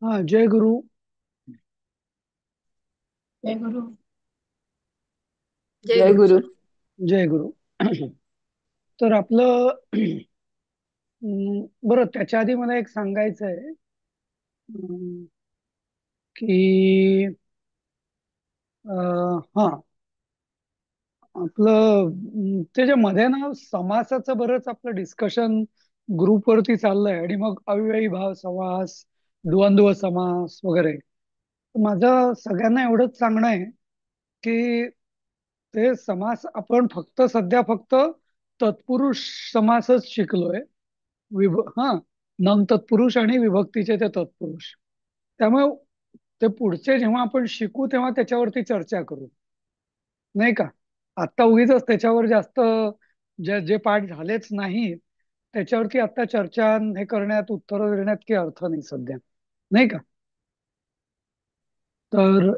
हा, जय गुरु. जय गुरु. जय जय गुरु गुरु. सर. जय गुरु. तर आपलं बरं, त्याच्या आधी मला एक सांगायचं आहे की हा, आपलं त्याच्यामध्ये ना समासाचं बरंच आपलं डिस्कशन ग्रुपवरती चाललंय, आणि मग अव्ययी भाव समास, द्वंद्व समास वगैरे. माझं सगळ्यांना एवढंच सांगणं आहे की ते समास आपण सध्या फक्त तत्पुरुष समासच शिकलोय. हा, नम तत्पुरुष आणि विभक्तीचे ते तत्पुरुष. त्यामुळे ते पुढचे जेव्हा आपण शिकू तेव्हा त्याच्यावरती चर्चा करू, नाही का? आता उगीच त्याच्यावर जास्त जे जे पाठ झालेच नाहीत त्याच्यावरती आता चर्चा हे करण्यात, उत्तर देण्यात काही अर्थ नाही सध्या, नाही का? तर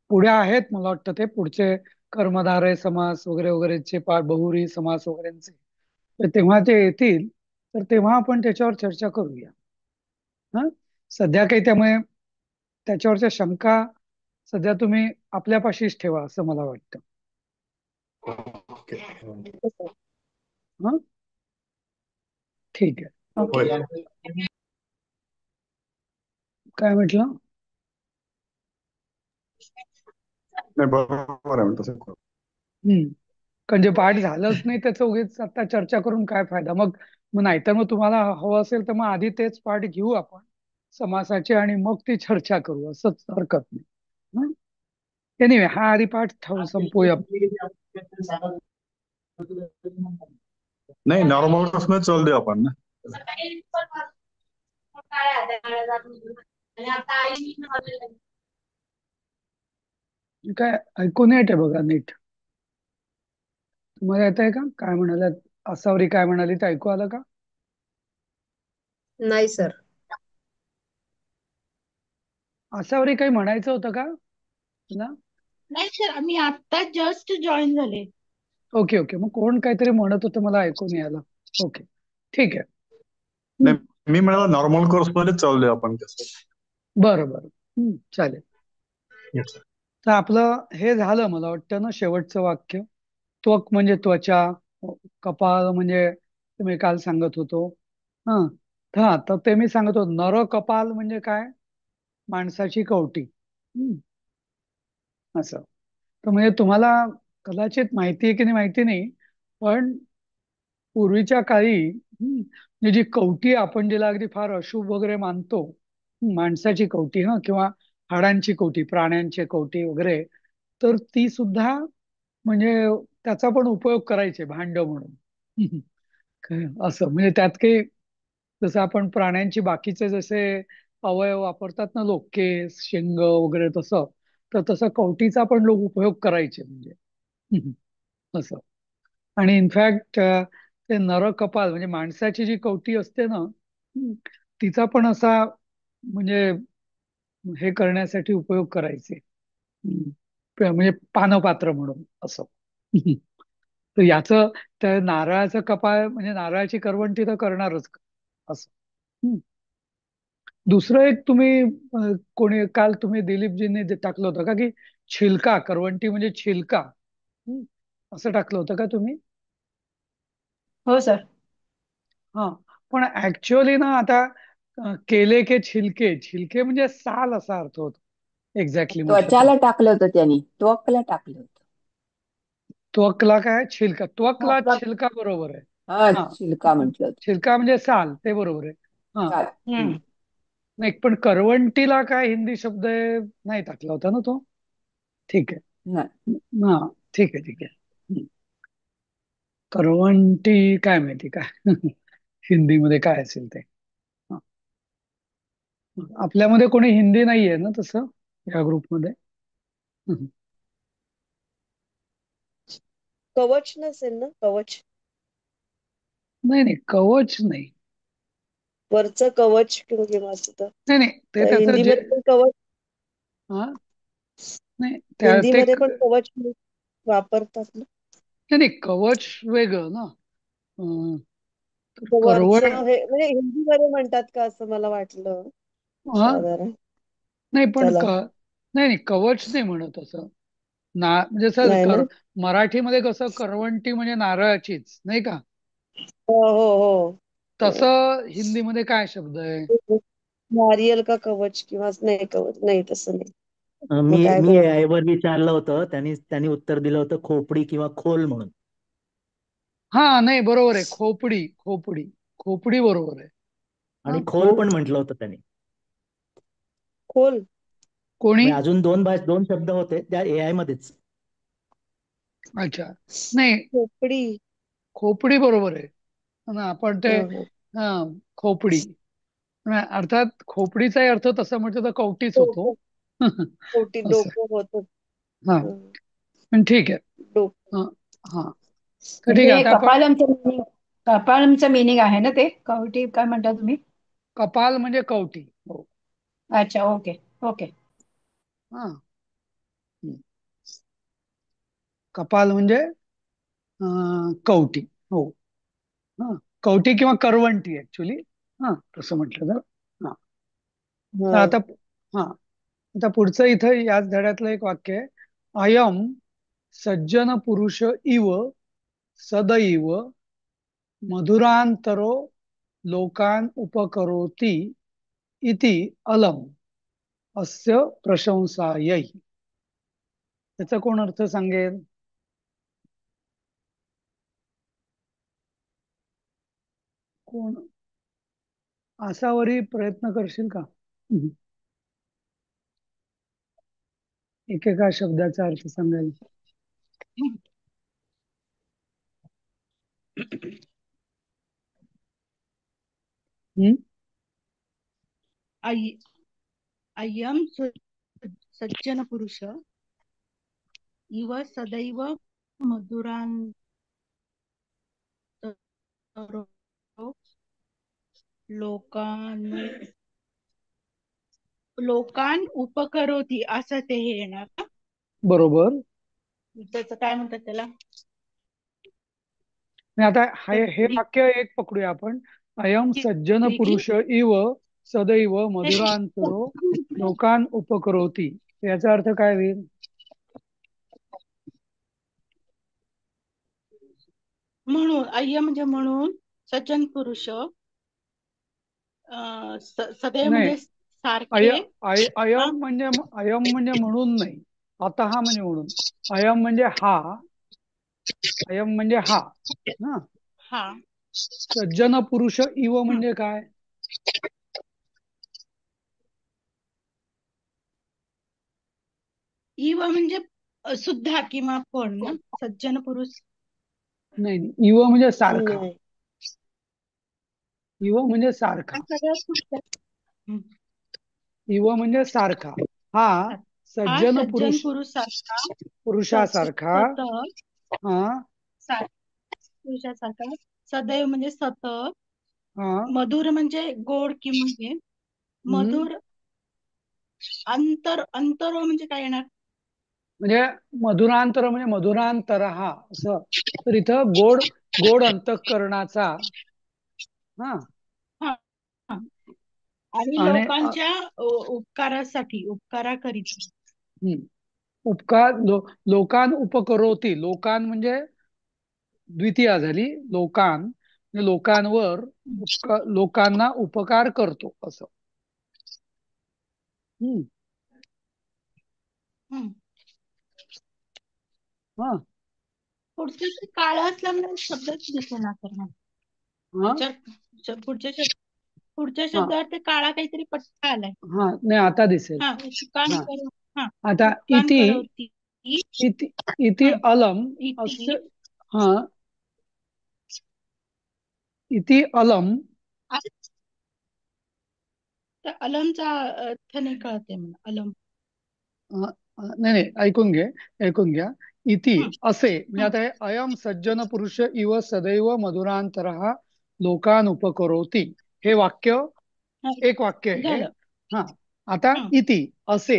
पुढे आहेत, मला वाटतं ते पुढचे कर्मधारय समास वगैरे वगैरेचे पाठ, बहुव्रीही समास वगैरेंचे, तर तेव्हा ते येतील. तर तेव्हा आपण त्याच्यावर चर्चा करूया. हा, सध्या काही त्यामुळे त्याच्यावरच्या शंका सध्या तुम्ही आपल्यापाशीच ठेवा असं मला वाटतं. ओके. हा, ठीक आहे. ओके. होय. काय म्हटलं? नाही, बरोबर आहे तसं करू. हम्म. कारण जे पाठ झालंच नाही त्याचं उगीच आता चर्चा करून काय फायदा मग. मग नाहीतर मग तुम्हाला हवं असेल तर मग आधी तेच पाठ घेऊ आपण समासाचे, आणि मग ती चर्चा करू, असंच हरकत नाही. एनिवे, हा आधी पाठ संपूया. नाही, नॉर्मल पासूनच चालू देऊ आपण ना. काय ऐकून येते बघा नीट? तुम्हाला येत आहे का? काय म्हणाल्यात? असावरी काय म्हणाली ते ऐकू आलं का? नाही सर. असावरी काही म्हणायचं होतं का तुला? नाही सर, आम्ही आता जस्ट जॉईन झाले. ओके ओके, मग कोण काहीतरी म्हणत होतं मला ऐकून यायला. ओके, ठीक आहे. नाही, मी म्हणाला नॉर्मल कोर्स मध्ये चालू देऊ आपण कसं. बरं बरं. चालेल. Yes, sir. तर आपलं हे झालं मला वाटतं ना शेवटचं वाक्य. त्वक म्हणजे त्वचा, कपाळ म्हणजे तुम्ही काल सांगत होतो. हा, हा, तर ते मी सांगत होतो, नर कपाल म्हणजे काय? माणसाची कवटी. असं. तर म्हणजे तुम्हाला कदाचित माहिती आहे की नाही माहिती नाही, पण पूर्वीच्या काळी म्हणजे जी कवटी आपण जिला अगदी फार अशुभ वगैरे मानतो, माणसाची कवटी, हा, किंवा हाडांची कवटी, प्राण्यांची कवटी वगैरे, तर ती सुद्धा म्हणजे त्याचा पण उपयोग करायचे भांड म्हणून. असं म्हणजे त्यात काही, जसं आपण प्राण्यांची बाकीचे जसे अवयव वापरतात ना लोक, केस, शेंग वगैरे, तसं तर तसं कवटीचा पण लोक उपयोग करायचे म्हणजे. असं. आणि इनफॅक्ट ते नरकपाल म्हणजे माणसाची जी कवटी असते ना, तिचा पण असा म्हणजे हे करण्यासाठी उपयोग करायचे. म्हणजे पानपात्र म्हणून असं. तर याचं, त्या नारळाचं कपाळ म्हणजे नारळाची करवंटी तर करणारच असं. हम्म. दुसरं एक तुम्ही कोणी काल तुम्ही दिलीपजींनी टाकलं होतं का की छिलका, करवंटी म्हणजे छिलका, हम्म, असं टाकलं होतं का तुम्ही? हो सर. हा, पण ऍक्च्युअली ना आता केले के छिलके, छिलके म्हणजे साल असा अर्थ होतो एक्झॅक्टली म्हटलं तर. त्वचाला टाकलं होतं त्यांनी, त्वकला टाकलं होतं. त्वकला काय? छिलका, हा, त्वकला छिलका बरोबर आहे. हा, हा, शिल्का म्हटलं होतं. छिलका म्हणजे साल, ते बरोबर आहे. हा, चाल. हम्म. नाही पण करवंटीला काय हिंदी शब्द आहे? नाही टाकला होता ना तो? ठीक आहे. नाही. हा, ठीक आहे ठीक आहे. करवंटी काय माहिती काय हिंदीमध्ये काय असेल ते. हा. आपल्यामध्ये कोणी हिंदी नाहीये ना तसं या ग्रुपमध्ये? कवच नसेल ना, कवच. नाही नाही, कवच नाही. वरचं कवच किंवा असतं. नाही नाही, ते त्याचं जे, हिंदीमध्ये पण कवच, हा, नाही ते हिंदीमध्ये पण कवच वापरतात ना. नाही नाही, कवच वेगळं ना. अं, तर तर करवड, वरचं हे म्हणजे हिंदीमध्ये म्हणतात का असं मला वाटलं हा, साधारण. नाही पण त्याला नाही नाही, कवच नाही म्हणत असं. म्हणजे असं नाही ना. मराठीमध्ये कसं करवंटी म्हणजे नारळाचीच नाही का, हो हो हो. तसं हिंदीमध्ये काय शब्द आहे? नारियल का कवच किंवा नाही, कवच नाही, तसं नाही. मग मी काय मी बरं? AI वर विचारलं होतं, त्यांनी त्यांनी उत्तर दिलं होतं खोपडी किंवा खोल म्हणून. हा नाही, बरोबर आहे, खोपडी खोपडी. खोपडी बरोबर आहे. हा आणि खोल पण म्हटलं होतं त्यांनी. खोल. कोणी? म्हणजे अजून दोन शब्द होते त्या AI मध्येच. अच्छा. नाही, खोपडी. खोपडी बरोबर आहे ना, आपण ते हं, हं. हा खोपडी. अर्थात खोपडीचाही अर्थ तसा म्हटलं तर कवटीच होतो. डोकं. शेवटी असं डोकं होत. हा, पण ठीक आहे. डोकं. हा हा, तर ठीक आहे. म्हणजे आता आपण कपालमचं मिनिंग आहे ना ते, कवटी काय म्हणता तुम्ही? कपाल म्हणजे कवटी. हो. अच्छा, ओके ओके. हा. हम्म. कपाल म्हणजे कवटी. हो. हा, कवटी किंवा करवंटी ऍक्च्युली. हा, तसं म्हटलं तर. हा, तर हा. आता हा, आता पुढचं इथं याच धड्यातलं एक वाक्य आहे. अयम सज्जन पुरुष इव सदैव मधुरांतरो लोकान उपकरोति इति अलम अस्य प्रशंसायै. त्याचा कोण अर्थ सांगेल? कोण? आसावरी प्रयत्न करशील का? एकेका शब्दाचा अर्थ सांगायला. हम्म? अय- अयम सज्जन पुरुष इव सदैव मधुरांतरो लोकान लोकान उपकरोती, असं ते हे येणार का? बरोबर. त्याचं काय म्हणतात त्याला? आणि आता हे ग्रीक वाक्य एक पकडूया आपण. अयम सज्जन ग्रीकली पुरुष इव सदैव मधुरांतरो लोकान उपकरोती. याचा अर्थ काय होईल? म्हणून, अय्य म्हणजे म्हणून, सज्जन पुरुष, सदैव नाही, म्हणजे सारखे. हा अयम म्हणजे म्हणून नाही, अतः म्हणजे म्हणून. अयम म्हणजे हा, अयम म्हणजे हा ना. हा सज्जन पुरुष इव हं. म्हणजे काय? इव म्हणजे सुद्धा किंवा पण ना, सज्जन पुरुष. नाही नाही, इव म्हणजे सारखा. नाही. इव म्हणजे सारखा. हा सगळं सुद्धा. हं. इव म्हणजे सारखा. हा हा सज्जन सज्जन पुरुष सारखा, पुरुषासारखा. सतत, हा पुरुषासारखा, सदैव म्हणजे सतत, हा. मधुर म्हणजे गोड किंवा हे, हम्म. मधुर, अंतर म्हणजे काय येणार? म्हणजे मधुरांतर म्हणजे मधुरांतर हा असं. तर इथं गोड गोड अंतःकरणाचा. हा. हा हा. आणि आणि लोकांच्या उपकारासाठी, उपकाराकरिता. हम्म, उपकार लोकान उपकरोती. लोकान म्हणजे द्वितीया झाली. लोकान म्हणजे लोकांवर लोकांना उपकार करतो असं. हम्म. हं. हा पुढचं ते काळं असल्यामुळे शब्दच दिसेना तर मग. हा पुढच्या हा शब्दावर ते काळा काहीतरी पट्टा आलाय. हा, नाही आता दिसेल. हा, उपकान हा, करो. हा, आता उपकान इति करोती. इति इति हं. अलम इति अस्य. हा, इति अलम. तर अलमचा अर्थ नाही कळते मला. अलम. नाही नाही, ऐकून घे, ऐकून घ्या. इति हं, असे म्हणजे हं. आता हे अयम सज्जन पुरुष इव सदैव मधुरांतरः लोकान उपकरोति. हे वाक्य हा, एक वाक्य आहे. झालं. हा, आता हं. इति असे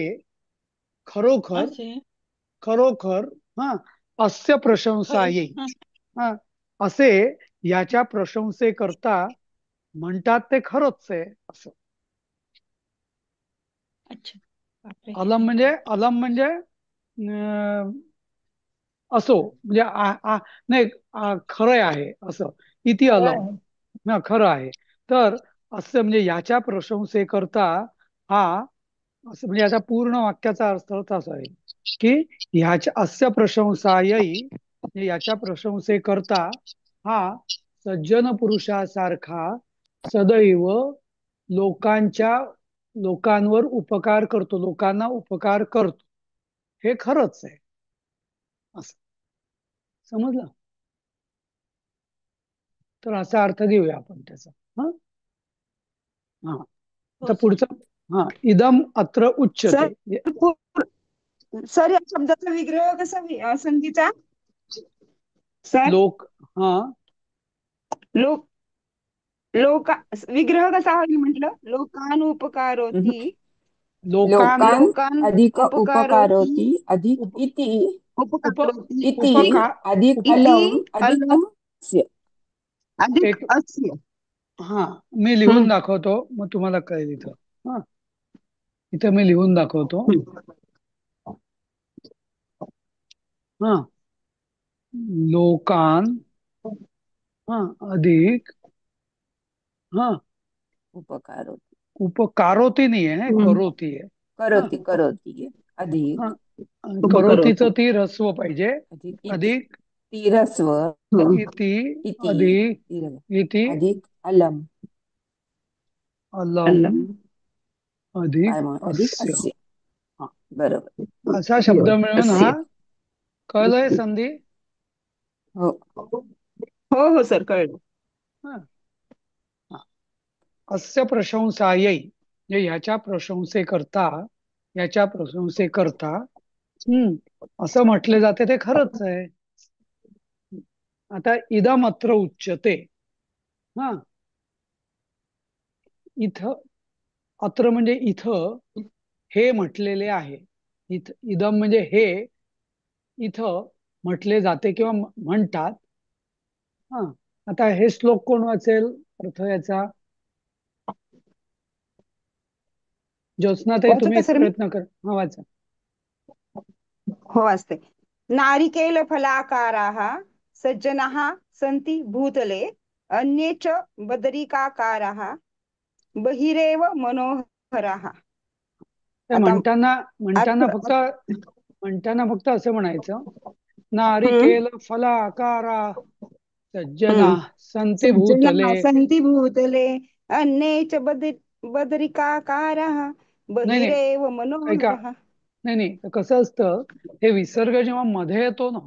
खरोखर असे. खरोखर हा अस्य प्रशंसा येईल. हं. हा, असे याच्या प्रशंसेकरता म्हणतात ते खरंच आहे असं. अच्छा. बापरे. अलम म्हणजे असो म्हणजे नाही खरं आहे असं. इति खरं अलम. आहे. ना खरं आहे. तर असं म्हणजे याच्या प्रशंसेकरता हा, असं म्हणजे याचा पूर्ण वाक्याचा अर्थ असा आहे की ह्याच्या अस्य प्रशंसायै, म्हणजे याच्या प्रशंसेकरता हा सज्जन पुरुषासारखा सदैव लोकांच्या लोकांवर उपकार करतो, लोकांना उपकार करतो, हे खरंच आहे असं. समजलं? तर असा अर्थ घेऊया आपण त्याचा. हा हा आता हो सर. पुढचं. हा, इदम अत्र उच्यते. सर सर या शब्दाचा विग्रह कसा संधीचा सर लोक. हा लोक लोका विग्रह कसा होईल म्हटलं हम्म. लोकानुपकारोती लोकान लोकान लोकान अधिक उपकारोती उपकारोति अधिक उप इति उप उपकारोती इति उपका अधिक उप इति अलम अधिक अल्ल अस्य. अधिक एक. अस्य. हा, मी लिहून हम्म, दाखवतो मग तुम्हाला कळेल इथं. हा, इथं मी लिहून दाखवतो. हम्म. हा, लोकान. हा, अधिक. हा, उपकारोति उपकारोती नाही आहे, हम्म. करोती आहे. हा करोति करोति अधिक हा, उपकारोती करोतीचं ती ह्रस्व पाहिजे. अधिक इति अधिक तीरस्व हम्म. इति. इति अधिक तीर इति अधिक अलम अलम अल्लम. काय अधिक मग अधिक अस्य. अस्य. हा, बरोबर. असा शब्द बरोबर. मिळून अस्य. हा. कळलंय संधी? हो. हो हो सर कळलं. हा हा. अस्य प्रशंसायै, म्हणजे ह्याच्या प्रशंसेकरता, याच्या प्रशंसेकरता असं म्हटले जाते ते खरंच आहे. आता इदम अत्र उच्यते. हा, इथं अत्र म्हणजे इथं हे म्हटलेले आहे. इदम म्हणजे हे इथं म्हटले जाते किंवा म्हणतात. हा, आता हे श्लोक कोण वाचेल अर्थ याचा? ज्योत्स्नाताई वाचू तुम्ही का एक सर मी प्रयत्न कर. हा, वाचा. हो वाचते. नारिकेल फलाकाराः सज्जनाः सन्ति भूतले अन्ये च बदरिकाकाराः बहिरेव मनोहराः. ते आता म्हणताना अर्थ म्हणताना फक्त म्हणताना फक्त असं म्हणायचं, हम्म नारिकेल फलाकारा सज्जना हम्म संती सज्जनाः भूतले. सन्ति भूतले अन्ये च बदरिकाकाराः नाही नाही, बहिरेव ऐका. मनोहराः. नाही नाही, तर कसं असतं, हे विसर्ग जेव्हा मध्ये येतो ना,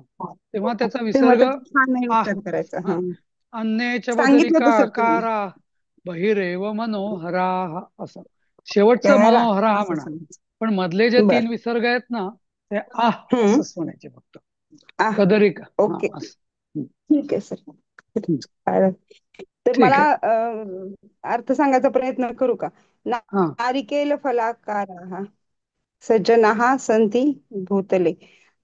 तेव्हा त्याचा तेव्हा विसर्ग त्याचा छान नाही आ. उच्चार करायचा. हा, अन्येच्या सांगितलं बदरिका होतं सर तुम्ही आकारा बहिरेव मनोहरा, असं शेवटचं त्याला मनोहरा असं म्हणा. सांगायचं. पण मधले जे बर. 3 विसर्ग आहेत ना, ते हम्म असंच म्हणायचे फक्त. आ कदरिका. हा, ओके असं. हम्म, ठीक आहे सर. हम्म. तर मला ठीक आहे. अर्थ सांगायचा प्रयत्न करू का? हा नारिकेल फलाकाराः सज्जनाः सन्ति भूतले.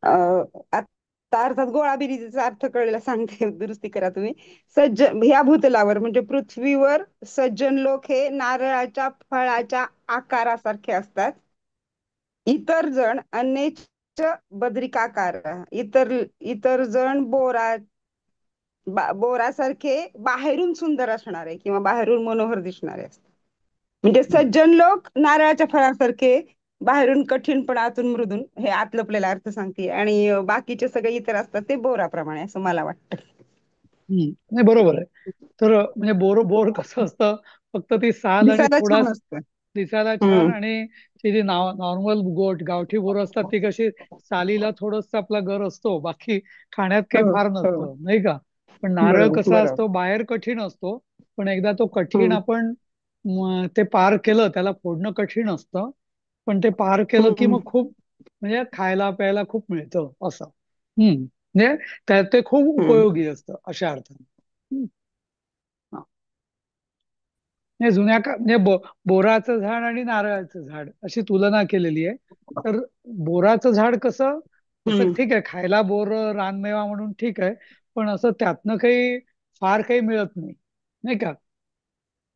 आता अर्थात गोळाबिरीचा अर्थ कळलेला सांगते, दुरुस्ती करा तुम्ही. ह्या भूतलावर म्हणजे पृथ्वीवर सज्जन लोक हे नारळाच्या फळाच्या आकारासारखे असतात. इतर जण अन्यच बद्रिकाकार, इतर इतर जण बोरासारखे बाहेरून सुंदर असणारे किंवा बाहेरून मनोहर दिसणारे असतात. म्हणजे सज्जन लोक नारळाच्या फळासारखे बाहेरून कठीण पण आतून मृदून, हे आतलपलेला अर्थ सांगते. आणि बाकीचे सगळे इतर असतात ते बोराप्रमाणे, असं मला वाटतं. नाही, बरोबर आहे. तर म्हणजे बोर बोर कसं असतं, फक्त ती साल आणि दिसायला थोडा छान असतं. दिसायला छान, हम्म आणि ती जी नॉर्मल गावठी बोरं असतात ती कशी सालीला थोडस आपला गर असतो, बाकी खाण्यात काही हो फार हो नसतं, नाही का? पण नारळ बरोबर कसा बरोबर. असतो, बाहेर कठीण असतो, पण एकदा तो कठीण हम्म आपण ते पार केलं, त्याला फोडणं कठीण असतं, पण ते पार केलं की हम्म मग खूप, म्हणजे खायला प्यायला खूप मिळतं असं. म्हणजे त्यात ते खूप हम्म उपयोगी असतं अशा अर्थाने. हम्म. हा. म्हणजे म्हणजे बोराचं झाड आणि नारळाचं झाड अशी तुलना केलेली आहे. तर बोराचं झाड कसं, असं हम्म ठीक आहे, खायला बोर रानमेवा म्हणून ठीक आहे, पण असं त्यातनं काही फार काही मिळत नाही, नाही का?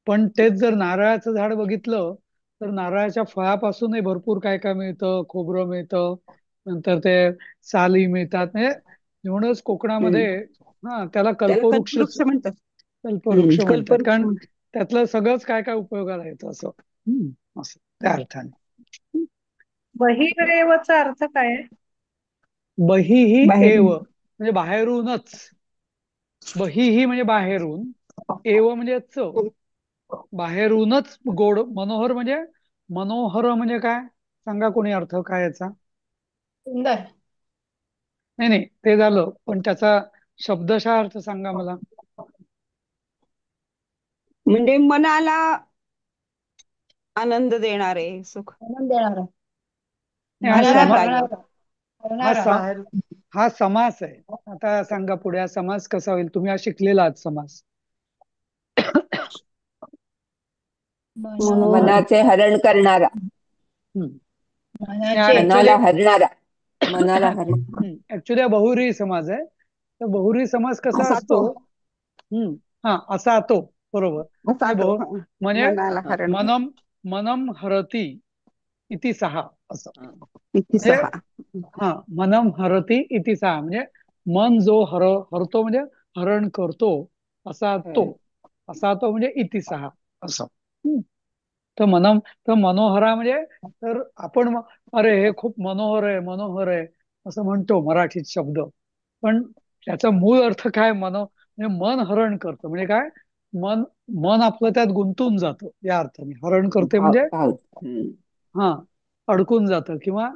पण तेच जर नारळाचं झाड बघितलं तर नारळाच्या फळापासूनही भरपूर काय काय मिळतं, खोबरं मिळतं, नंतर ते साली मिळतात. म्हणजे म्हणूनच कोकणामध्ये हम्म. त्याला त्याला कल्पवृक्ष कल्पवृक्ष म्हणतात. कल्पवृक्ष म्हणतात, कल्पवृक्ष कारण म्हणतात. त्यातलं सगळंच काय काय उपयोगाला येतं असं. असं त्या अर्थाने. बहिरेवचा अर्थ काय आहे? बहिही एव बाहेरून म्हणजे बाहेरूनच. बहिही म्हणजे बाहेरून, एव म्हणजे च, बाहेरूनच गोड. मनोहर म्हणजे, मनोहर म्हणजे काय सांगा कोणी अर्थ काय याचा? सुंदर. नाही नाही, ते झालं, पण त्याचा शब्दशः अर्थ सांगा मला. म्हणजे मनाला आनंद देणारे, सुख, आनंद देणारा, नाही, आल्हाददायक. भरणारा, हा भरणारा. बाहेर हा समास आहे. आता सांगा पुढे हा समास कसा होईल? तुम्ही हा शिकलेला आहात समास. मनोहर. मनाचे हरण करणारा, मनाचे. ऍक्च्युली मनाला हरणारा, मनाला हरण. ऍक्च्युली हा बहुव्रीही समाज आहे. तर बहुव्रीही समास कसा असा असतो? तो असा तो, बरोबर. असा म्हणजे तो म्हणजे मनाला हरण मनम मनम हरती इति सहा असं. किती म्हणजे सहा. मनम हरती इति सहा म्हणजे मन जो हरतो म्हणजे हरण करतो, असा तो. असा तो म्हणजे इति सहा असं. तर तर मनोहरा म्हणजे, तर आपण अरे हे खूप मनोहर आहे, मनोहर आहे असं म्हणतो मराठीत शब्द. पण त्याचा मूळ अर्थ काय? म्हणजे मन हरण करतं म्हणजे काय? मन मन आपलं त्यात गुंतून जातं, या अर्थाने हरण करते भाव म्हणजे. भाव हा अडकून जातं, किंवा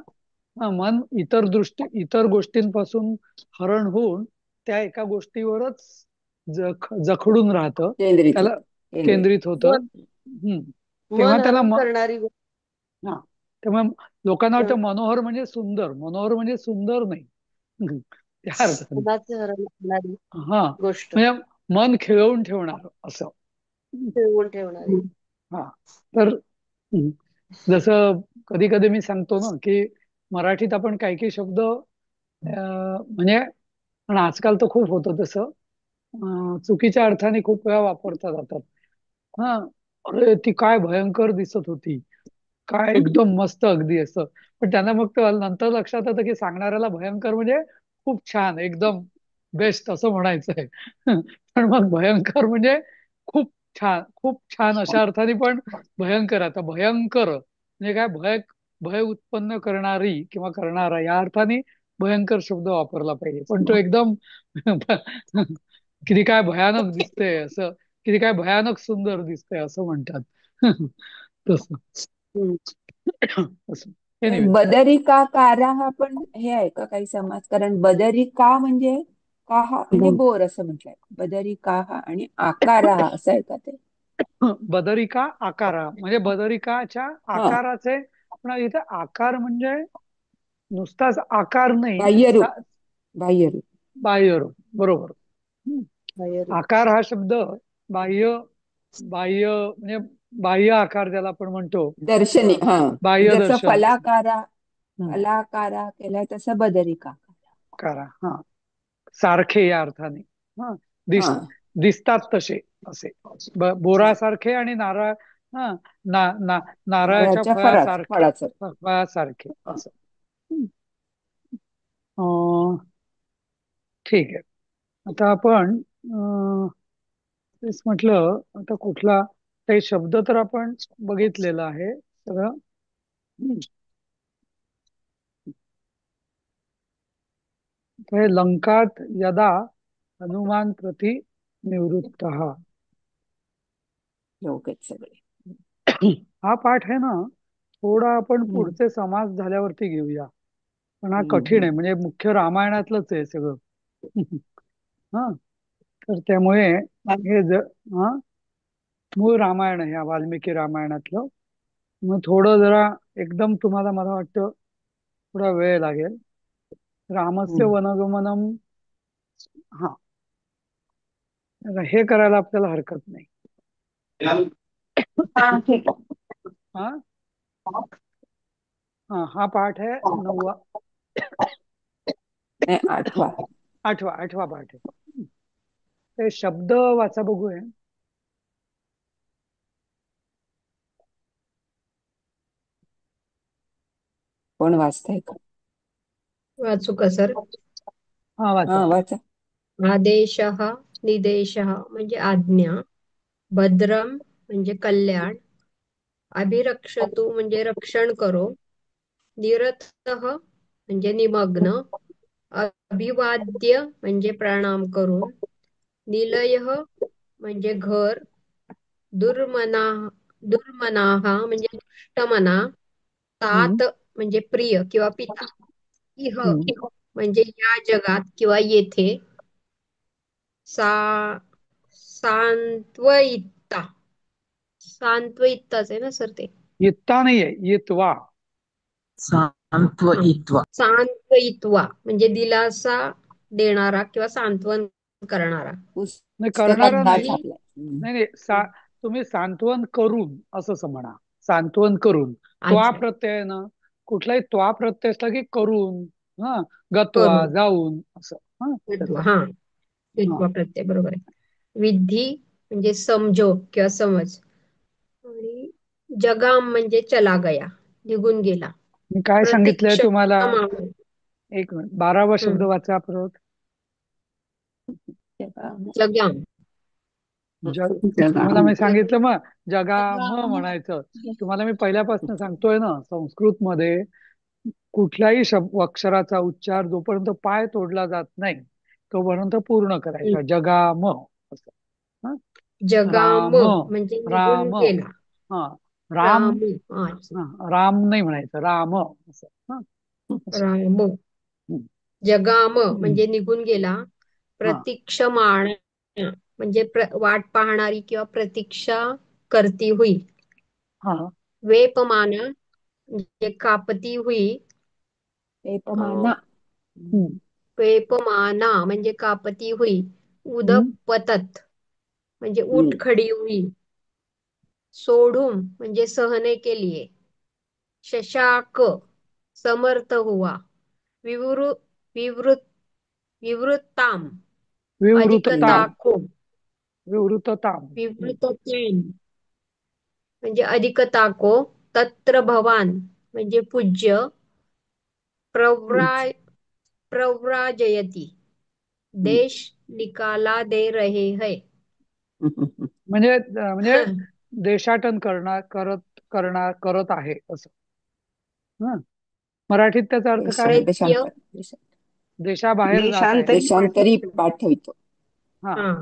मन इतर गोष्टींपासून हरण होऊन त्या एका गोष्टीवरच जखडून राहतं, केंद्रित त्याला होत, केंद्रित. केंद्रित होतं. मन तेव्हा मन त्याला हरण करणारी गोष्ट. हा त्यामुळे लोकांना वाटतं मनोहर म्हणजे सुंदर, मनोहर म्हणजे सुंदर नाही. त्या अर्थाने. मनाचे हरण करणारी हा गोष्ट म्हणजे मन खिळवून ठेवणार असं. ठेवून ठेवणारी. हा तर जसं कधी कधी मी सांगतो ना, की मराठीत आपण काही काही शब्द म्हणजे, पण आजकाल तर खूप होतं तसं, चुकीच्या अर्थाने खूप वेळा वापरता जातात. हा अरे ती काय भयंकर दिसत होती, काय एकदम मस्त अगदी असं. पण त्यांना मग नंतर लक्षात येतं की सांगणाऱ्याला भयंकर म्हणजे खूप छान, एकदम बेस्ट असं म्हणायचंय. पण मग भयंकर म्हणजे खूप छान, खूप छान अशा अर्थाने पण भयंकर. आता भयंकर म्हणजे काय? भय उत्पन्न करणारी किंवा करणारा या अर्थाने भयंकर शब्द वापरला पाहिजे. पण तो एकदम किती काय भयानक दिसतंय असं, किती काय भयानक सुंदर दिसतंय असं म्हणतात. तसं. हम्म. असं ते एनिवे. बदरिकाकारा हा पण हे आहे का काही समाज? कारण बदरिका म्हणजे काहा म्हणजे बोर असं म्हटलंय. बदरिकाहा आणि आकारा असं आहे का ते? बदरिका आकारा म्हणजे बदरिकाच्या हा, आकाराचे. पण इथे आकार म्हणजे नुसताच आकार नाही. बाह्यरूप, बाह्यरूप. बाह्य रूप, बरोबर. बाहेर. आकार हा शब्द बाह्य, बाह्य म्हणजे बाह्य आकार ज्याला आपण म्हणतो. दर्शनी, हा. बाह्य जसं दर्शन. फलाकारा, हम्म, फलाकारा केलाय तसं बदरिका. आकारा सारखे या अर्थाने. हा हा, दिसतात तसे असे. हा. बोरासारखे आणि नारळ, हा ना ना नारळाच्या नारळाच्या फळासारखे, फळाचं. फळासारखे असं. अं, ठीक आहे. आता आपण तेच म्हटलं, आता कुठला काही शब्द तर आपण बघितलेला आहे सगळं. हम्म. तर हे लंकात यदा हनुमान प्रति निवृत्त, योग आहेत सगळे. हा पाठ आहे ना, थोडा आपण हम्म, पुढचे समास झाल्यावरती घेऊया. पण हा हम्म, कठीण आहे, म्हणजे मुख्य रामायणातलंच आहे सगळं. हा तर त्यामुळे हे हा मूळ रामायण आहे, वाल्मिकी रामायणातलं. मग थोडं जरा एकदम तुम्हाला मला वाटतं थोडा वेळ लागेल. रामस्य हम्म. वनगमनम, हा हे करायला आपल्याला हरकत नाही. हा ठीक हा हा पाठ आहे 9वा, नाही, आठवा. आठवा पाठ आहे. ते शब्द वाचा बघूया. कोण वाचताय का? वाचू का सर? हा वाचा. हा वाचा. आदेशः निदेशः म्हणजे आज्ञा, भद्रम म्हणजे कल्याण, अभिरक्षतु म्हणजे रक्षण करो, निरतः म्हणजे निमग्न, अभिवाद्य म्हणजे प्रणाम करून, निलयः म्हणजे घर, दुर्मना दुर्मनाः म्हणजे दुष्टमना, हम्म, तात म्हणजे प्रिय किंवा पिता, इह हम्म. म्हणजे या जगात किंवा येथे, सा सांत्वयिता सांत्वयिताच आहे ना सर ते? इत्ता नाहीये, इत्वा. सांत्वयित्वा. सांत्वयित्वा म्हणजे दिलासा देणारा किंवा सांत्वन करणारा. नाही पुस्तकात करणारा हा नाही. विधी छापलाय. नाही नाही तुम्ही सांत्वन करून असं म्हणा. सांत्वन करून त्वा अच्छा प्रत्यय आहे ना, कुठलाही त्वा प्रत्यय असला की करून, हा, गत्वा करून जाऊन असं. हा विद्वा त्याचा. हा हा विद्वा प्रत्यय बरोबर आहे. विधी म्हणजे समजो किंवा समज, आणि जगाम म्हणजे चला गया निघून गेला. मी काय सांगितलंय तुम्हाला? प्रतीक्षमा एक मिनिट, 12वा शब्द वाचा परत. जगाम जग. जगा. तुम्हाला मी जग सांगितलं मग जगा म म्हणायचं. तुम्हाला मी पहिल्यापासून सांगतोय ना, संस्कृत मध्ये कुठल्याही अक्षराचा उच्चार जोपर्यंत पाय तोडला जात नाही तोपर्यंत पूर्ण करायचा. जगाम असं. हं? जगाम राम, म्हणजे निघून राम, गेला. हा, राम, राम अच्छा हा, राम नाही म्हणायचं, राम असं. हं? असं. राम हं. जगाम हं. म्हणजे निघून गेला. हा, प्रतीक्षमाण म्हणजे वाट पाहणारी किंवा प्रतीक्षा करती हुई. हा. वेपमाना म्हणजे कापती हुई. एपमाना. हं. वेपमाना म्हणजे कापती हुई. हं. उदपतत म्हणजे हम्म. उठ खडी हुई. सोढूम म्हणजे सहने के लिए. शशाक समर्थ हुआ. विवृ विवृत विवृताम विवृतताम, अधिकताको विवृतताम. हं. विवृतताम म्हणजे अधिकताको. तत्र भवान म्हणजे पूज्य. प्रव्रा प्रव्राजयती देश निकाला दे रहे है. म्हणजे देशाटन करत आहे असं. हं. मराठीत त्याचा अर्थ काय आहे? प्रैत्य देशाबाहेर जात आहे. देशांतरी देशांतरी पाठवितो. हा, हा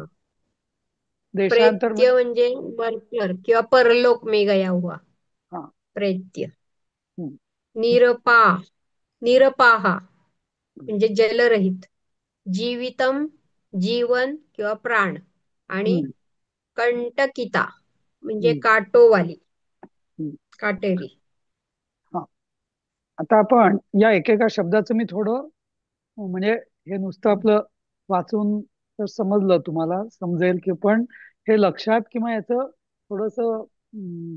देशांतर प्रेत्य म्हणजे मरकर किंवा परलोक में गया हुआ. हा. प्रेत्य. हं. निरपा निरपाहा म्हणजे जलरहित. जीवितम जीवन किंवा प्राण. आणि हं. कंटकिता म्हणजे हं. काटोवाली हं. काटेरी. हा. आता आपण या एकेका शब्दाचं मी थोडं म्हणजे हे नुसतं आपलं वाचून तर समजलं, तुम्हाला समजेल की, पण हे लक्षात किंवा याचं थोडस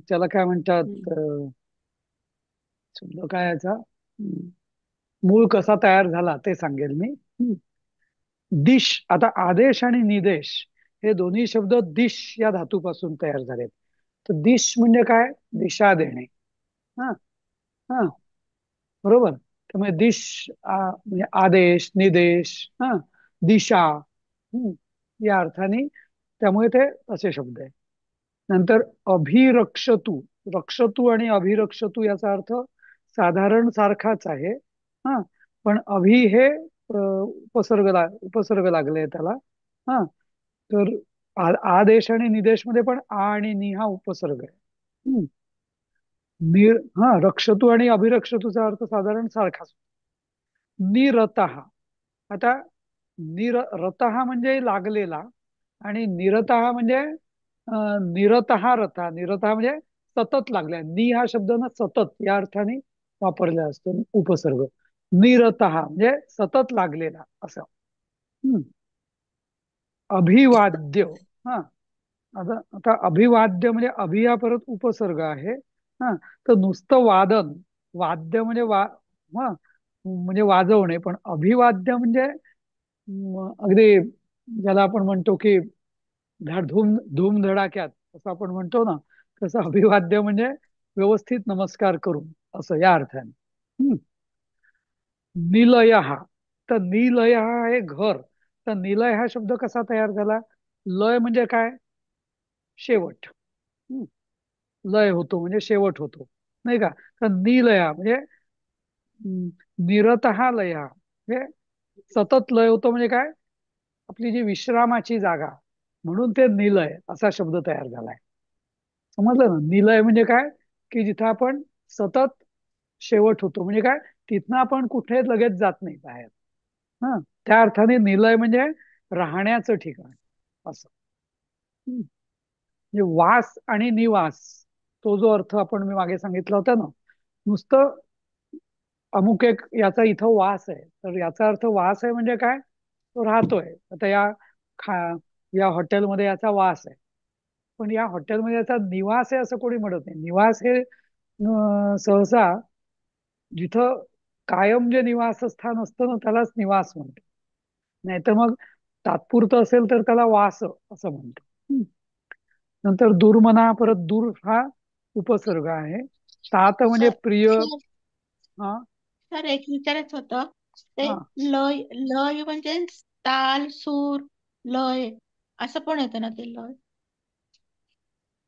त्याला काय म्हणतात, शब्द काय याचा, मूळ कसा तयार झाला ते सांगेल मी. दिश. आता आदेश आणि निदेश हे दोन्ही शब्द दिश या धातूपासून तयार झालेत. तर दिश म्हणजे काय? दिशा देणे. हा, हा, बरोबर. त्यामुळे दिश म्हणजे आदेश, निदेश, हा, दिशा, या अर्थाने, त्यामुळे ते असे शब्द आहे. नंतर अभिरक्षतू. रक्षतू आणि अभिरक्षतू याचा अर्थ साधारण सारखाच आहे. हा, पण अभि हे उपसर्ग लागले त्याला. हा, तर आदेश आणि निदेश मध्ये पण आ आणि नि हा उपसर्ग आहे. हम्म. हा, रक्षतू आणि अभिरक्षतूचा अर्थ साधारण सारखाच. निरतः. आता रतः म्हणजे लागलेला, आणि निरतः म्हणजे निरतः रथा. निरतः म्हणजे सतत लागल्या. नि हा शब्द ना सतत या अर्थाने वापरला असतो, उपसर्ग. निरतः म्हणजे सतत लागलेला असं. हम्म. अभिवाद्य. हा, आता अभिवाद्य म्हणजे अभिया परत उपसर्ग आहे. हा, तर नुसतं वादन, वाद्य म्हणजे हा, म्हणजे वाजवणे, पण अभिवाद्य म्हणजे अगदी ज्याला आपण म्हणतो की धूम धूम धडाक्यात असं आपण म्हणतो ना, तसं अभिवाद्य म्हणजे व्यवस्थित नमस्कार करून असं या अर्थाने. निलय हा. तर निलय हा आहे घर. तर निलय हा शब्द कसा तयार झाला? लय म्हणजे काय? शेवट. हं. लय होतो म्हणजे शेवट होतो, नाही का? तर निलया म्हणजे निरतः लया म्हणजे सतत लय होतो म्हणजे काय? आपली जी विश्रामाची जागा, म्हणून ते निलय असा शब्द तयार झालाय. समजलं ना? निलय म्हणजे काय? की जिथं आपण सतत शेवट होतो म्हणजे काय? तिथनं आपण कुठे लगेच जात नाही बाहेर. हा, त्या अर्थाने निलय म्हणजे राहण्याचं ठिकाण असं. हम्म. म्हणजे वास आणि निवास, तो जो अर्थ आपण मी मागे सांगितला होता ना, नुसतं अमुक एक याचा इथं वास आहे, तर याचा अर्थ वास आहे म्हणजे काय? तो राहतोय. आता खा या हॉटेलमध्ये याचा वास आहे, पण या हॉटेलमध्ये याचा निवास आहे असं कोणी म्हणत नाही. निवास हे सहसा जिथं कायम जे निवासस्थान असतं ना, त्यालाच निवास म्हणतो. नाहीतर मग तात्पुरतं असेल तर त्याला वास असं म्हणतो. नंतर दुर्मना, परत दूर हा उपसर्ग आहे. तात म्हणजे सर प्रिय. सर हा. सर एक विचारायचं होतं. ते हा, लय लय म्हणजे ताल सूर लय असं पण येतं ना ते लय.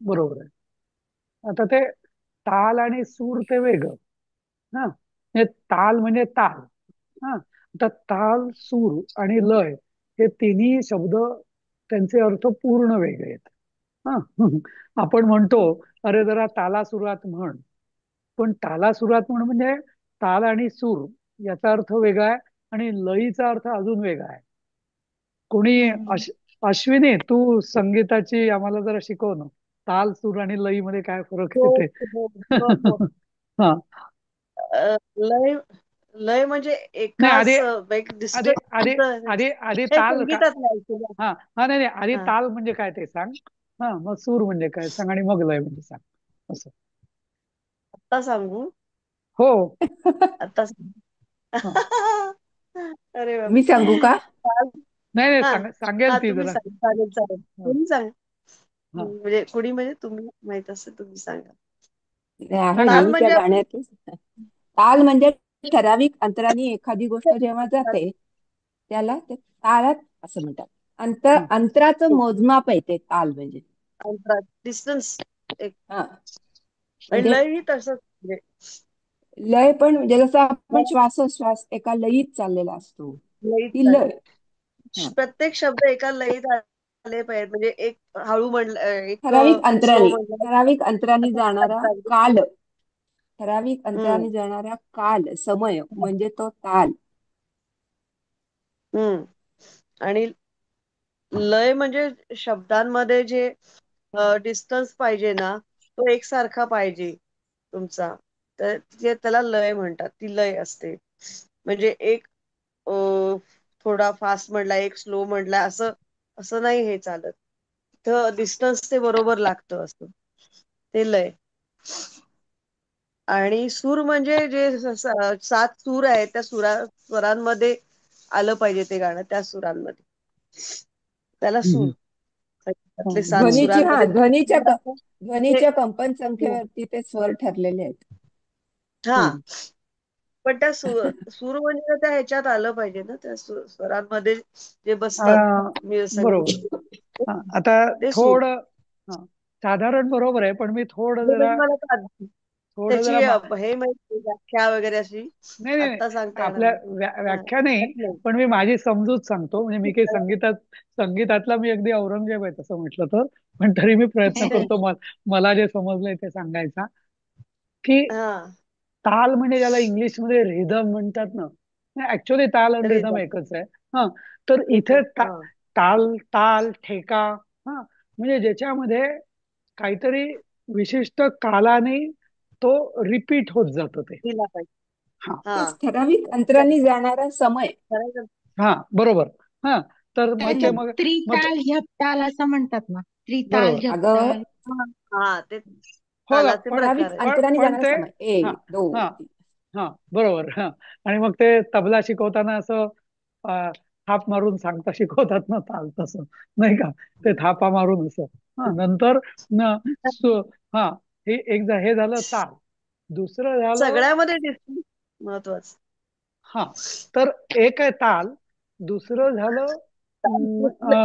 बरोबर आहे. आता ते ताल आणि सूर ते वेगळं. हा, म्हणजे ताल म्हणजे ताल. हा, आता ताल, सूर आणि लय हे तिन्ही शब्द, त्यांचे अर्थ पूर्ण वेगळे आहेत. हा. आपण म्हणतो, अरे जरा ताला सुरात म्हण. पण ताला सुरात म्हण म्हणजे ताल आणि सूर याचा अर्थ वेगळा आहे, आणि लयीचा अर्थ अजून वेगळा आहे. कोणी हम्म. अश्विनी, तू संगीताची आम्हाला जरा शिकव ना. ताल, सूर आणि लई मध्ये काय फरक हो आहे ते. हो हो हो. हा. लय लय म्हणजे नाही, आधी एक आधी आधी डिस्टन्स. आधी आधी हे ताल का? संगीतात नाही ऐकलं. हा. हा, नाही नाही, आधी हा, ताल म्हणजे काय ते सांग. हा, मग सूर म्हणजे काय सांग, आणि मग लय म्हणजे सांग. असं. आता सांगू. हो. आता सांगू. हा. अरे बाप. मी सांगू का? नाही नाही, हा सांगेल हा, ती तुम्ही जरा. सांगा. चालेल चालेल, हा. तुम्ही सांगा. हा. म्हणजे कुणी म्हणजे तुम्ही माहित असेल तुम्ही सांगा. ते आहे ताल नेहमीच्या म्हणजे गाण्यात. ताल म्हणजे ठराविक अंतराने एखादी गोष्ट जेव्हा जाते त्याला ते तालात असं म्हणतात. हा. अंतराचं मोजमाप आहे ते ताल म्हणजे. डिस्टन्स एक. हा, आणि म्हणजे लय ही तसंच म्हणजे लय पण म्हणजे जसं आपण श्वासोश्वास एका लयीत चाललेला असतो, लयीत ती लय. हा, प्रत्येक शब्द एका लयीत आले पाहिजे. म्हणजे एक हळू म्हणलं, एक स्लो म्हणलं ठराविक अंतराने असं जाणारा करता येईल. काल, ठराविक हम्म अंतराने जाणारा काल, समय म्हणजे तो ताल. हम्म. आणि लय म्हणजे शब्दांमध्ये जे डिस्टन्स पाहिजे ना, तो एकसारखा पाहिजे तुमचा. तर त्याला लय म्हणतात. ती लय असते. म्हणजे एक थोडा फास्ट म्हटला, एक स्लो म्हटला, असं असं नाही हे चालत. तर डिस्टन्स ते बरोबर लागतं असं. ते लय. आणि सूर म्हणजे जे 7 सूर आहेत, त्या स्वरांमध्ये आलं पाहिजे ते गाणं, त्या सुरांमध्ये. त्याला सूर. हम्म. त्यातले 7 हम्म. सुरांमध्ये ते ध्वनीच्या कंपन संख्येवरती ते स्वर ठरलेले आहेत. हा, हम्म. पण त्या सूर म्हणजे त्या ह्याच्यात आलं पाहिजे ना, त्या स्वरांमध्ये जे बसतात. आ, बरोबर. संगीत हा, आता ते सूर. थोडं, हा, साधारण बरोबर आहे, पण मी थोडं म्हणजे जरा मला थोडं त्याची जरा हे माहिती, व्याख्या वगैरे अशी नाही नाही नाही, आता सांगता येणार आपल्या नाही. हा, व्याख्या नाही. त्यात नाही. पण मी माझी समजूत सांगतो. म्हणजे मी काही संगीतातला मी अगदी औरंगजेब आहे तसं म्हटलं तर, पण तरी मी प्रयत्न करतो मला जे समजलंय ते सांगायचा. की हा, ताल म्हणजे ज्याला इंग्लिशमध्ये रिदम म्हणतात ना, ऍक्च्युअली ताल आणि रिदम रिदम एकच आहे. हा, तर इथे एकच. हा, ताल, ताल, ठेका, हा, म्हणजे ज्याच्यामध्ये काहीतरी विशिष्ट कालाने तो रिपीट होत जातो ते. दिला पाहिजे. हा. तेच हा, ठराविक अंतराने जाणारा समय. करायचं. हा, बरोबर. हा, तर मग ते हम्म. त्याच्यात मग त्रिताल झपताल असं म्हणतात ना. त्रिताल बरोबर. अगं, झपताल. हा हा, ते हो ना, तालाचे पण प्रकार ठराविक आहेत. पण अंतराने पण जाणारा ते, समय. हा एक, दोन, हा तीन. हा, बरोबर. हा, आणि मग ते तबला शिकवताना असं थाप मारून सांगता शिकवतात ना, ताल तसं नाही का? ते थापा मारून असं. हा, नंतर न हा, हे झालं ताल. दुसरं झालं. सगळ्यामध्ये डिस्टन्स महत्वाचं. हा, तर एक आहे ताल, दुसरं झालं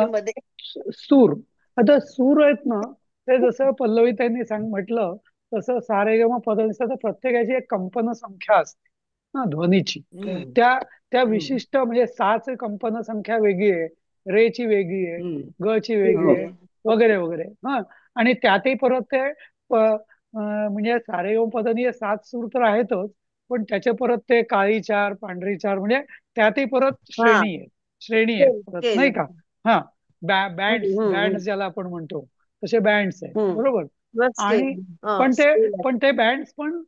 मध्ये सूर. आता सूर आहेत ना, ते जसं पल्लवी त्यांनी म्हटलं तसं सारेगम पदनिसा, तर प्रत्येकाची एक कंपन संख्या असते हा ध्वनीची. हम्म. त्या त्या हम्म. विशिष्ट म्हणजे साची कंपन संख्या वेगळी आहे, रे ची वेगळी आहे, हम्म. ग ची वेगळी हो. आहे, वगैरे वगैरे. हा, आणि त्यातही परत ते म्हणजे सारेगम पदनी हे 7 सूर तर आहेतच, पण त्याचे परत ते काळी चार, पांढरी चार, म्हणजे त्यातही परत हा श्रेणी आहेत स्केल परत, स्केल नाही का. हा, हम्म बँड्स हम्म बँड्स ज्याला आपण म्हणतो तसे बँड्स आहेत, बरोबर. आणि स्केल हा पण ते स्केल पण ते बँड्स पण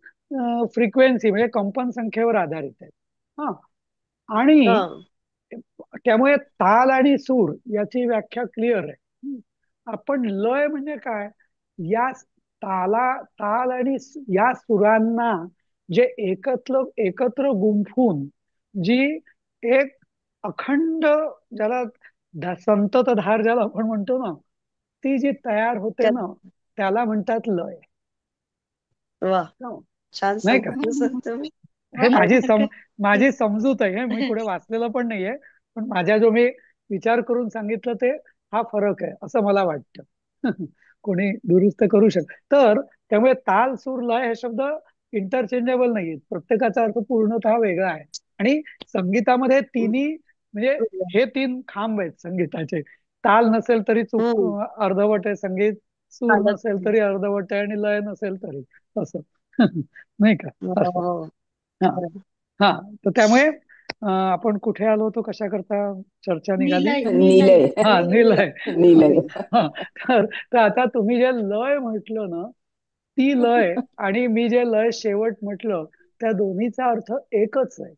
फ्रिक्वेन्सी म्हणजे कंपन संख्येवर आधारित आहेत. हा, हा आणि त्यामुळे ताल आणि सूर याची व्याख्या क्लिअर आहे. आपण लय म्हणजे काय, या ताल आणि या सुरांना जे एकत्र गुंफून जी एक अखंड, ज्याला संततधार ज्याला आपण म्हणतो ना, ती जी तयार होते त्यात ना, त्याला म्हणतात लय. वा हो, छान नाही का. सांगितलं सर तुम्ही. हे वा माझी समजूत आहे, हे मी कुठे वाचलेलं पण नाहीये, पण माझ्या जो मी विचार करून सांगितलं ते, हा फरक आहे असं मला वाटतं. कोणी दुरुस्त करू तर त्यामुळे ताल सूर लय हे शब्द इंटरचेंजेबल नाहीये, प्रत्येकाचा अर्थ पूर्णतः वेगळा आहे. आणि संगीतामध्ये तिन्ही म्हणजे हे 3 खांब आहेत संगीताचे. ताल नसेल तरी हम्म अर्धवट आहे संगीत, सूर चालत नसेल नाही. तरी अर्धवट आहे, आणि लय नसेल तरी असं. नाही का. हो असं. हो हा, खरं. हा, तर त्यामुळे आपण कुठे आलो होतो, कशा करता चर्चा निघाली. निलय निलय निलय. हा, निलय. निलय. हा, तर आता तुम्ही जे लय म्हटलं ना, ती लय आणि मी जे लय शेवट म्हटलं, त्या दोन्हीचा अर्थ एकच आहे,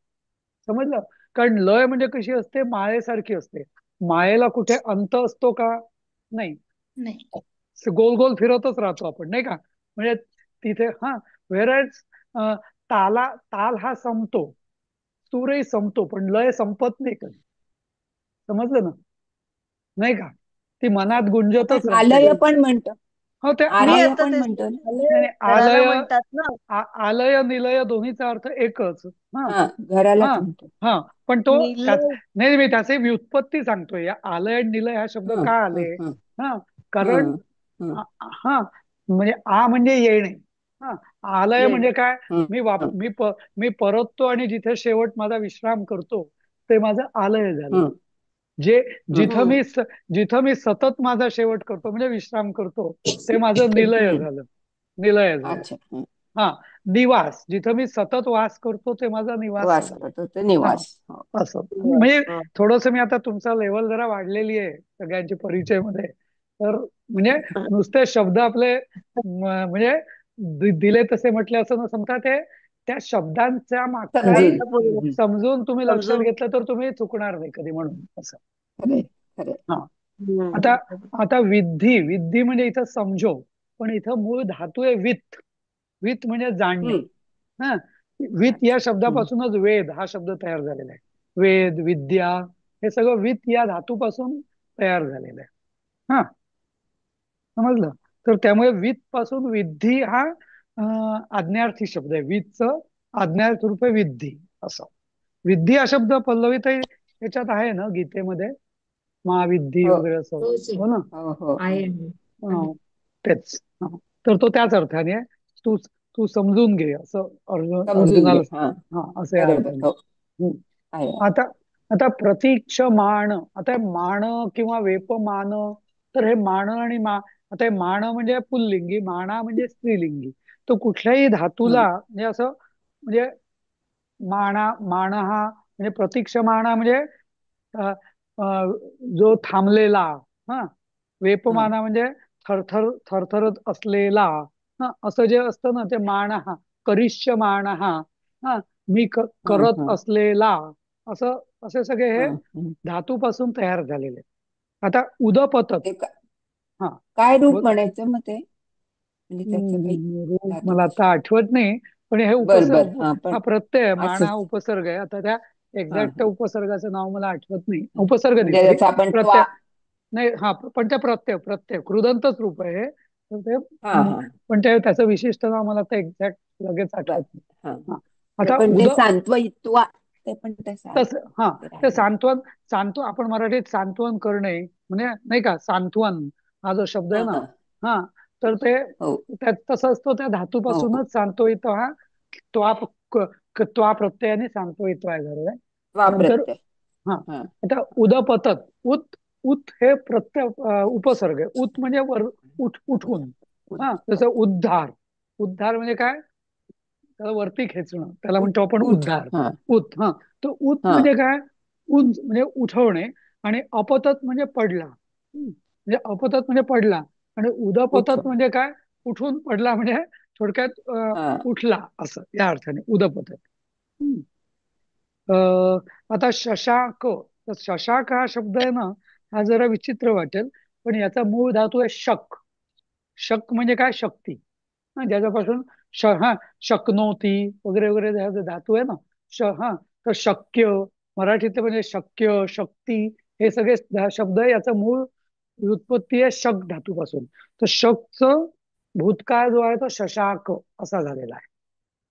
समजलं. कारण लय म्हणजे कशी असते, माळेसारखी असते. माळेला कुठे अंत असतो का, नाही. नाही. गोल गोल फिरतच राहतो आपण, नाही का. म्हणजे तिथे हा, व्हेरएज ताल हा संपतो, सूरही संपतो, पण लय संपत नाही कधी, समजलं ना, नाही का. ती मनात गुंजतच राहते. आलय पण म्हणतो, हो, ते मी आलय आता पण तेच म्हणतो ना. आलय नाही नाही, घराला म्हणतात ना. आलय निलय दोन्हीचा अर्थ एकच. हा, हा, घरालाच हा, म्हणतो. हा, पण तो निलय नाही, मी त्याची व्युत्पत्ती सांगतोय. या आलय आणि निलय हा शब्द हं, का हं, आले. हं, हा, कारण हं, हं, हा, म्हणजे म्हणजे येणे. हा, आलय येणे म्हणजे काय, हं, मी हं, मी परततो आणि जिथे शेवट माझा विश्राम करतो, ते माझं आलय झालं. हं, जे हं. हम्म जिथं मी सतत माझा शेवट करतो म्हणजे विश्राम करतो, ते माझं निलय हं. झालं. निलय झालं. अच्छा. हं. हा, निवास, जिथं मी सतत वास करतो ते माझा निवास वास झाला. करतो ते हा, निवास. हो. असं बस, म्हणजे हा. थोडस मी आता तुमचा लेवल जरा वाढलेली आहे सगळ्यांची परिचय मध्ये, तर म्हणजे नुसते शब्द आपले म्हणजे दिले तसे म्हटले असं न समजा, ते त्या शब्दांच्या मागचाही समजून. अर्थपूर्ण हं, हं. समजून तुम्ही लक्षात समजून घेतलं तर तुम्ही चुकणार नाही कधी, म्हणून असं. हम्म. खरंय, खरंय. हा, आता हम्म. आता विद्धी विद्धी म्हणजे इथं समजो, पण इथं मूळ धातू आहे वित्त. वित्त म्हणजे जाणणे. हं. हा, वित्त या अच्छा. हं. शब्दापासूनच वेद हा शब्द तयार झालेला आहे. वेद, विद्या, हे सगळं वित्त या धातूपासून तयार झालेलं आहे. हा, समजलं. तर त्यामुळे वित्त पासून विद्धी हा आज्ञार्थी शब्द आहे. वित्तचं आज्ञार्थ रूप आहे विद्धी, असं. विद्धी हा शब्द पल्लवीत याच्यात आहे ना गीतेमध्ये, महाविद्धी हो, वगैरे असं. हो सर हो ना. हो, हो, हो. आहे आहे आहे. हा, तेच. हा. तर तो त्याच अर्थाने आहे. तू तू समजून घे असं समजून घे. अर्जुनाला. हा, हा, असं या बरोबर. अर्थाने. हो, हम्म. आहे. आता आता प्रतीक्ष मान, आता हे मान किंवा वेपमान, तर हे मान आणि आता हे मान म्हणजे पुल्लिंगी, माणा म्हणजे स्त्रीलिंगी. तो कुठल्याही हं, धातूला म्हणजे असं, म्हणजे माण हा म्हणजे प्रतीक्ष माणा म्हणजे अ, अ, जो थांबलेला. हा, हं, वेपमाना म्हणजे थरथरत असलेला. हा, असं जे असतं ना, ते मान हा, करिष्य मान हा. हा, मी हं, करत हं, असलेला. असं असे सगळे हे हं, हं. धातूपासून तयार झालेले. आता उदपतत. ते हा, काय रूप बोल. म्हणायचं मग ते, म्हणजे त्याचं काही रूप मला धातूपासून. आता आठवत नाही, पण हे बर बर. हा, पण हा प्रत्यय आहे. मान हा असंच. उपसर्ग आहे. आता त्या हा, एक्झॅक्ट हा. उपसर्गाचं नाव मला आठवत नाही. उपसर्ग नाही, म्हणजे सॉरी, त्याचा आपण प्रत्यय. नाही, हा, पण त्या प्रत्यय प्रत्यय कृदंतच रूप आहे हे. तर ते हा, हा. पण ते त्याचं विशिष्ट नाव मला आता एक्झॅक्ट लगेच बर. आठवत नाही. हा. हा, आता पण ते सांत्वयित्वा ते पण तसं आहे. तस हा ते ते राहिलं. सांत्वन आपण मराठीत सांत्वन करणे म्हणजे नाही का, सांत्वन हा जो शब्द आहे ना, हा. हा, तर ते हो त्यात तसं असतो, त्या हो. धातूपासूनच सांत्वयितो हा त्वा त्वा प्रत्ययाने सांत्वयितो आहे झालेला आहे. नंतर वाप्रत्यय. हा, हा. आता उदपतत, उत उत हे प्रत्यय उपसर्ग आहे. उत म्हणजे वर, उठून. हा, जसं उद्धार. उद्धार म्हणजे काय, त्याला वरती खेचणं, त्याला उठ म्हणतो आपण उठ उद्धार. हा. उत, हा. तर उत हा. म्हणजे काय, उंच म्हणजे उठवणे, आणि अपतत म्हणजे पडला. म्हणजे अपतत म्हणजे पडला, आणि उदपतत उठून. म्हणजे काय, उठून पडला म्हणजे थोडक्यात हा. उठला असं, या अर्थाने उदपतत. हम्म. अं, आता शशाक, तर शशाक हा शब्द आहे ना, हा जरा विचित्र वाटेल, पण याचा मूळ धातू आहे शक. शक म्हणजे काय, शक्ती. हा, ज्याच्यापासून हा, शक्नोती वगैरे वगैरे जे धातू आहे ना, हा, तर शक्य, मराठीतले म्हणजे शक्य, शक्ती, हे सगळे शब्द आहे, याचं मूळ व्युत्पत्ती आहे शक धातूपासून. तर शकचं भूतकाळ जो आहे तो शशाक असा झालेला आहे.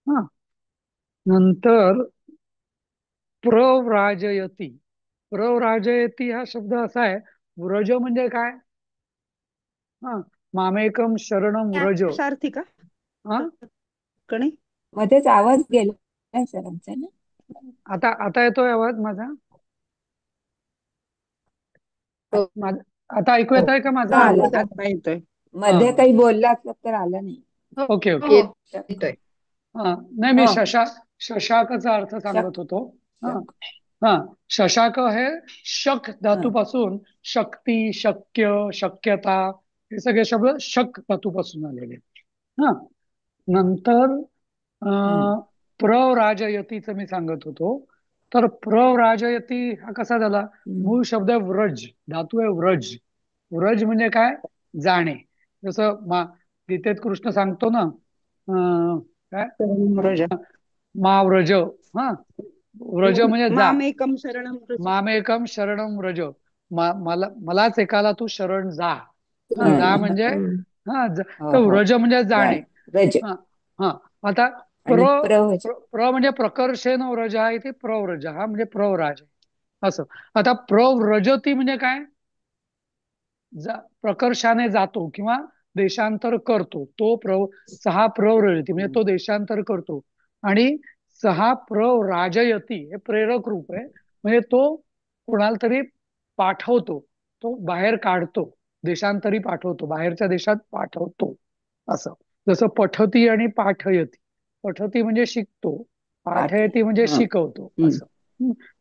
हा, नंतर प्रव्राजयती. प्रव्राजयती हा शब्द असा आहे, व्रज म्हणजे काय, हा, मामेकम शरणम व्रज. सारथी का हा, कणे? मध्येच आवाज गेला सरांचा ना. आता येतोय आवाज माझा? हो माझा आता ऐकू येत आहे का माझा हा हो आला. आवाज? आता येतोय. हा, मध्ये काही बोलला असला तर आला नाही. हो ओके ओके. येत- शक. येतोय. हा, नाही, मी हो. शशाकचा अर्थ शक. सांगत होतो. हा, शक. हा, शशाक हे शक हा. धातूपासून शक्ती, शक्य, शक्यता, हे सगळे शब्द शक धातूपासून आलेले. हा, नंतर हम्म. प्रव्राजयतीचं मी सांगत होतो. तर प्रव्राजयती हा कसा झाला, हम्म. मूळ शब्द आहे व्रज, धातू आहे व्रज. व्रज म्हणजे काय, जाणे. जसं गीतेत कृष्ण सांगतो ना, काय, व्रज. मा व्रज. हा, व्रज म्हणजे जा. मामेकम शरणम व्रज. मामेकम शरणम व्रज, मलाच एकाला तू शरण जा. हा, हा. जा हा. म्हणजे, हम्म. हा, हो तर हो. व्रज म्हणजे जाण. जाणे. रज. हा, हा, आता आणि प्रवच. म्हणजे प्रकर्षेण व्रज आहे, ते प्रव्रज हा म्हणजे प्रव्राज असं. आता प्रव्रजती म्हणजे काय, प्रकर्षाने जातो किंवा देशांतर करतो, तो सहा प्रव्रजती म्हणजे तो देशांतर करतो. आणि सहा प्रव्राजयती हे प्रेरक रूप आहे, म्हणजे तो कोणाला तरी पाठवतो, तो बाहेर काढतो, देशांतरी पाठवतो, बाहेरच्या देशात पाठवतो असं. जसं पठती आणि पाठयती. पठती म्हणजे शिकतो, पाठ. पाठयती म्हणजे हा. शिकवतो हम्म. असं.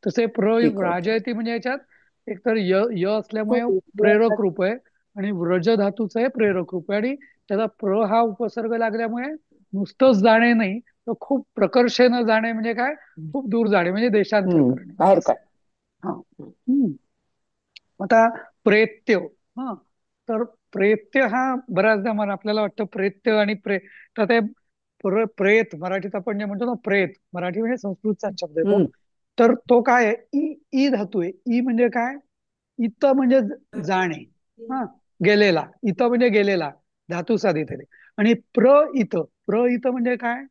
तसे शिकवतो. राजयती म्हणजे याच्यात एकतर य असल्यामुळे प्रेरक रूप आहे, आणि व्रज धातूचं हे प्रेरक रूप आहे, आणि त्याचा प्र हा उपसर्ग लागल्यामुळे नुसतंच जाणे नाही, तर खूप प्रकर्षेनं जाणे म्हणजे काय, खूप दूर जाणे म्हणजे देशांतर हम्म. करणे बाहेर असं. काढ. हा. आता प्रेत्य. हा, तर प्रेत्य हा बऱ्याचदा मला आपल्याला वाटतं प्रेत्य आणि तर ते प्रेत, मराठीत आपण जे म्हणतो ना प्रेत, मराठी म्हणजे संस्कृतचा शब्द येतो. हम्म. तर तो काय आहे, ई धातू आहे. ई म्हणजे काय, इत म्हणजे जाणे. हा, गेलेला. इत म्हणजे गेलेला, धातू साधित आहे. आणि प्र इत म्हणजे काय,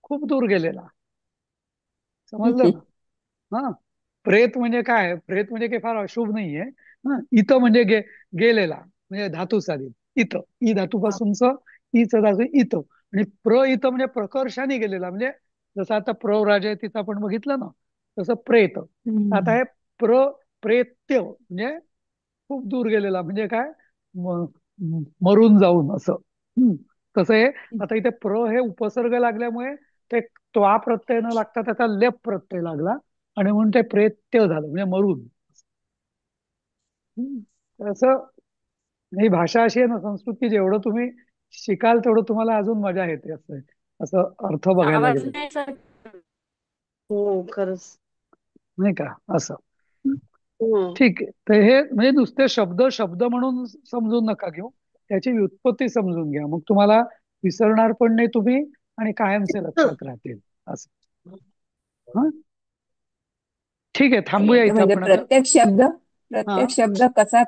खूप दूर गेलेला. समजलं ना? हा, प्रेत म्हणजे काय, प्रेत म्हणजे काही फार अशुभ नाहीये. हा, इत म्हणजे गेलेला, म्हणजे धातू साधित. ई धातूपासूनच ईच धातू इत. आणि इत म्हणजे प्रकर्षाने गेलेला, म्हणजे जसं आता तिचं आपण बघितलं ना, तसं प्रेत. आता हम्म. हे प्रेत्य म्हणजे खूप दूर गेलेला, म्हणजे काय, मरून जाऊन असं. तसं हे, आता इथे हे उपसर्ग लागल्यामुळे ते त्वा प्रत्यय न लागता त्याचा लेप प्रत्यय लागला, आणि म्हणून ते प्रेत्य झालं म्हणजे मरून. तर असं, ही भाषा अशी आहे ना, संस्कृत, की जेवढं तुम्ही शिकाल तेवढं तुम्हाला अजून मजा येते, असं आहे. असं अर्थ बघायला आवाज गेलं नाही सर. हो खरंच. नाही का, असं. हम्म. ठीक आहे. तर हे म्हणजे नुसते शब्द शब्द म्हणून समजून नका घेऊ, त्याची व्युत्पत्ती समजून घ्या, मग तुम्हाला विसरणार पण नाही तुम्ही, आणि कायमचे लक्षात राहतील असं. हा, ठीक आहे, थांबूया इथे म्हणजे आपण आता. हा, प्रत्येक शब्द कसा